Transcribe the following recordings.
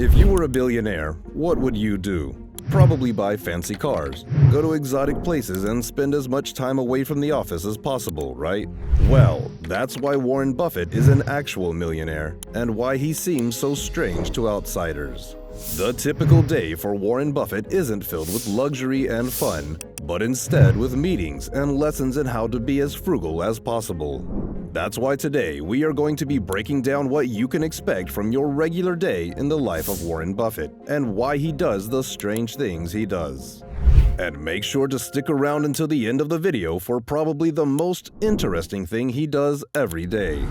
If you were a billionaire, what would you do? Probably buy fancy cars, go to exotic places, and spend as much time away from the office as possible, right? Well, that's why Warren Buffett is an actual millionaire, and why he seems so strange to outsiders. The typical day for Warren Buffett isn't filled with luxury and fun, but instead with meetings and lessons in how to be as frugal as possible. That's why today we are going to be breaking down what you can expect from your regular day in the life of Warren Buffett and why he does the strange things he does. And make sure to stick around until the end of the video for probably the most interesting thing he does every day.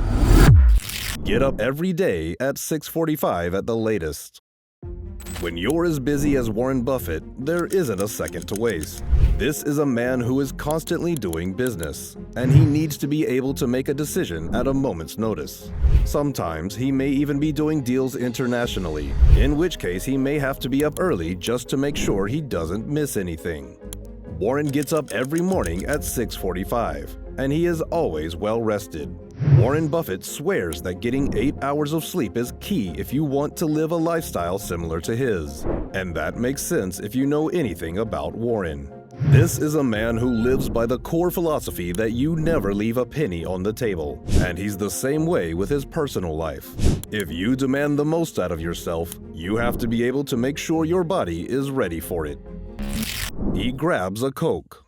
Get up every day at 6:45 at the latest. When you're as busy as Warren Buffett, there isn't a second to waste. This is a man who is constantly doing business, and he needs to be able to make a decision at a moment's notice. Sometimes he may even be doing deals internationally, in which case he may have to be up early just to make sure he doesn't miss anything. Warren gets up every morning at 6:45, and he is always well rested. Warren Buffett swears that getting 8 hours of sleep is key if you want to live a lifestyle similar to his. And that makes sense if you know anything about Warren. This is a man who lives by the core philosophy that you never leave a penny on the table, and he's the same way with his personal life. If you demand the most out of yourself, you have to be able to make sure your body is ready for it. He grabs a Coke.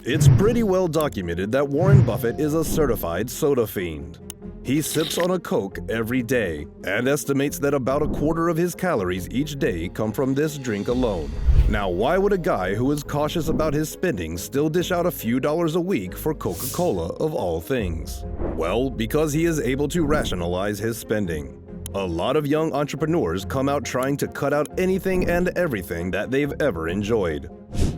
It's pretty well documented that Warren Buffett is a certified soda fiend. He sips on a Coke every day and estimates that about a quarter of his calories each day come from this drink alone. Now, why would a guy who is cautious about his spending still dish out a few dollars a week for Coca-Cola of all things? Well, because he is able to rationalize his spending. A lot of young entrepreneurs come out trying to cut out anything and everything that they've ever enjoyed.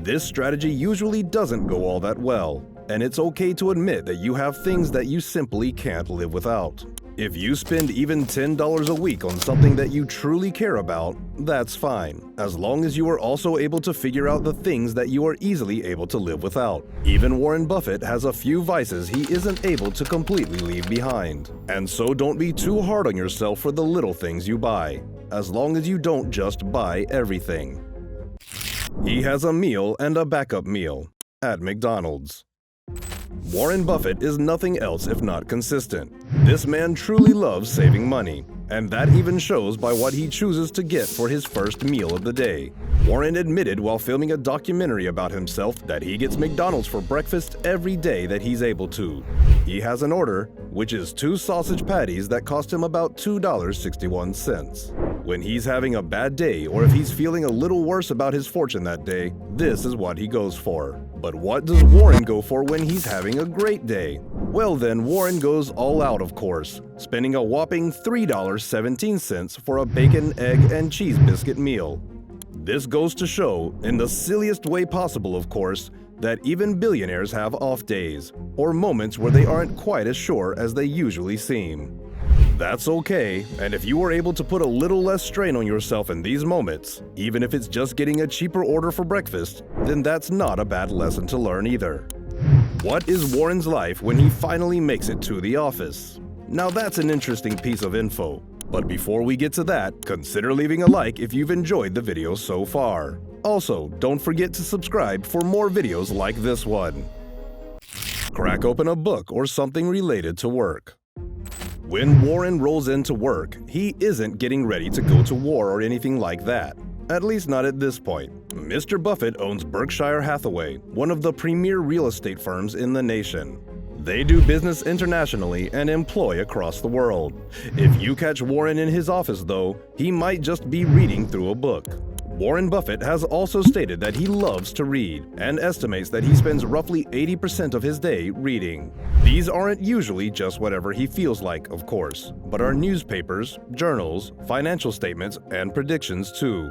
This strategy usually doesn't go all that well, and it's okay to admit that you have things that you simply can't live without. If you spend even $10 a week on something that you truly care about, that's fine, as long as you are also able to figure out the things that you are easily able to live without. Even Warren Buffett has a few vices he isn't able to completely leave behind. And so don't be too hard on yourself for the little things you buy, as long as you don't just buy everything. He has a meal and a backup meal at McDonald's. Warren Buffett is nothing else if not consistent. This man truly loves saving money, and that even shows by what he chooses to get for his first meal of the day. Warren admitted while filming a documentary about himself that he gets McDonald's for breakfast every day that he's able to. He has an order, which is 2 sausage patties that cost him about $2.61. When he's having a bad day or if he's feeling a little worse about his fortune that day, this is what he goes for. But what does Warren go for when he's having a great day? Well then, Warren goes all out, of course, spending a whopping $3.17 for a bacon, egg, and cheese biscuit meal. This goes to show, in the silliest way possible of course, that even billionaires have off days, or moments where they aren't quite as sure as they usually seem. That's okay, and if you are able to put a little less strain on yourself in these moments, even if it's just getting a cheaper order for breakfast, then that's not a bad lesson to learn either. What is Warren's life when he finally makes it to the office? Now that's an interesting piece of info, but before we get to that, consider leaving a like if you've enjoyed the video so far. Also, don't forget to subscribe for more videos like this one. Crack open a book or something related to work. When Warren rolls into work, he isn't getting ready to go to war or anything like that. At least not at this point. Mr. Buffett owns Berkshire Hathaway, one of the premier real estate firms in the nation. They do business internationally and employ across the world. If you catch Warren in his office though, he might just be reading through a book. Warren Buffett has also stated that he loves to read and estimates that he spends roughly 80% of his day reading. These aren't usually just whatever he feels like, of course, but are newspapers, journals, financial statements, and predictions too.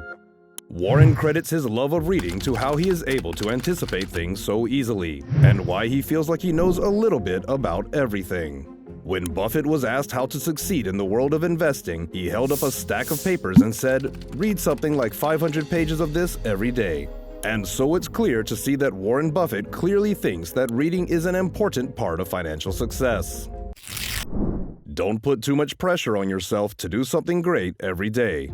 Warren credits his love of reading to how he is able to anticipate things so easily, and why he feels like he knows a little bit about everything. When Buffett was asked how to succeed in the world of investing, he held up a stack of papers and said, "Read something like 500 pages of this every day." And so it's clear to see that Warren Buffett clearly thinks that reading is an important part of financial success. Don't put too much pressure on yourself to do something great every day.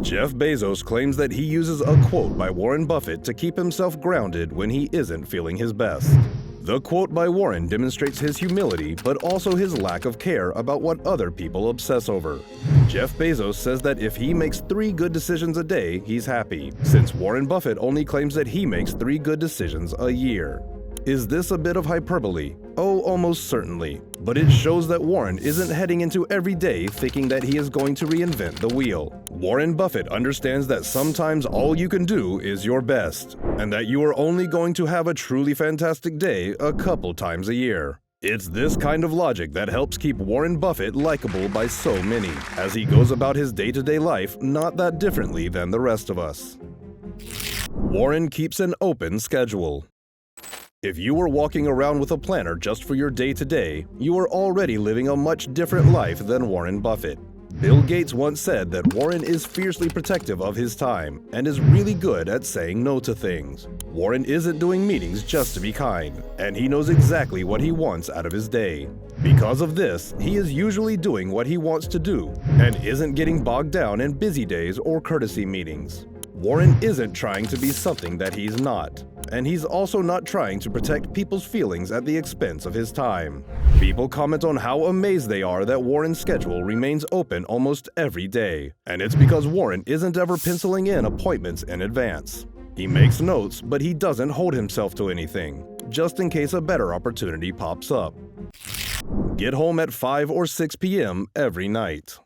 Jeff Bezos claims that he uses a quote by Warren Buffett to keep himself grounded when he isn't feeling his best. The quote by Warren demonstrates his humility, but also his lack of care about what other people obsess over. Jeff Bezos says that if he makes 3 good decisions a day, he's happy, since Warren Buffett only claims that he makes 3 good decisions a year. Is this a bit of hyperbole? Oh, almost certainly. But it shows that Warren isn't heading into every day thinking that he is going to reinvent the wheel. Warren Buffett understands that sometimes all you can do is your best, and that you are only going to have a truly fantastic day a couple times a year. It's this kind of logic that helps keep Warren Buffett likable by so many, as he goes about his day-to-day life not that differently than the rest of us. Warren keeps an open schedule. If you were walking around with a planner just for your day-to-day, you are already living a much different life than Warren Buffett. Bill Gates once said that Warren is fiercely protective of his time and is really good at saying no to things. Warren isn't doing meetings just to be kind, and he knows exactly what he wants out of his day. Because of this, he is usually doing what he wants to do and isn't getting bogged down in busy days or courtesy meetings. Warren isn't trying to be something that he's not, and he's also not trying to protect people's feelings at the expense of his time. People comment on how amazed they are that Warren's schedule remains open almost every day, and it's because Warren isn't ever penciling in appointments in advance. He makes notes, but he doesn't hold himself to anything, just in case a better opportunity pops up. Get home at 5 or 6 p.m. every night.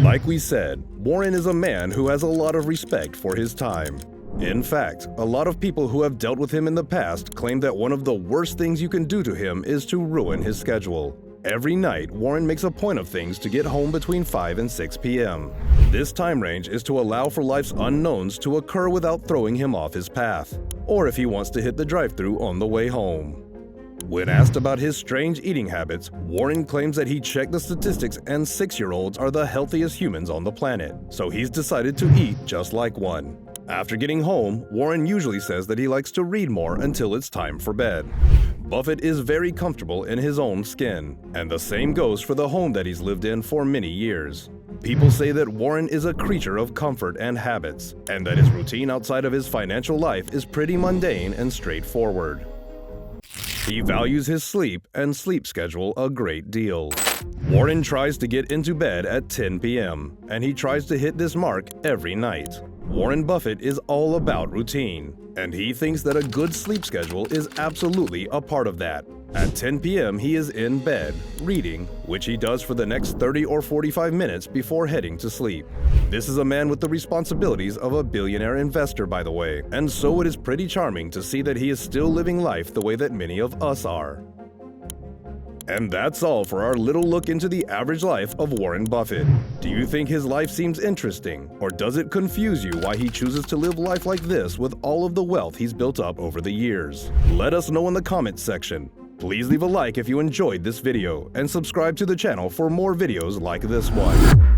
Like we said, Warren is a man who has a lot of respect for his time. In fact, a lot of people who have dealt with him in the past claim that one of the worst things you can do to him is to ruin his schedule. Every night, Warren makes a point of things to get home between 5 and 6 p.m. This time range is to allow for life's unknowns to occur without throwing him off his path, or if he wants to hit the drive-thru on the way home. When asked about his strange eating habits, Warren claims that he checked the statistics and 6-year-olds are the healthiest humans on the planet, so he's decided to eat just like one. After getting home, Warren usually says that he likes to read more until it's time for bed. Buffett is very comfortable in his own skin, and the same goes for the home that he's lived in for many years. People say that Warren is a creature of comfort and habits, and that his routine outside of his financial life is pretty mundane and straightforward. He values his sleep and sleep schedule a great deal. Warren tries to get into bed at 10 p.m., and he tries to hit this mark every night. Warren Buffett is all about routine, and he thinks that a good sleep schedule is absolutely a part of that. At 10 p.m. he is in bed, reading, which he does for the next 30 or 45 minutes before heading to sleep. This is a man with the responsibilities of a billionaire investor, by the way, and so it is pretty charming to see that he is still living life the way that many of us are. And that's all for our little look into the average life of Warren Buffett. Do you think his life seems interesting, or does it confuse you why he chooses to live life like this with all of the wealth he's built up over the years? Let us know in the comments section. Please leave a like if you enjoyed this video, and subscribe to the channel for more videos like this one.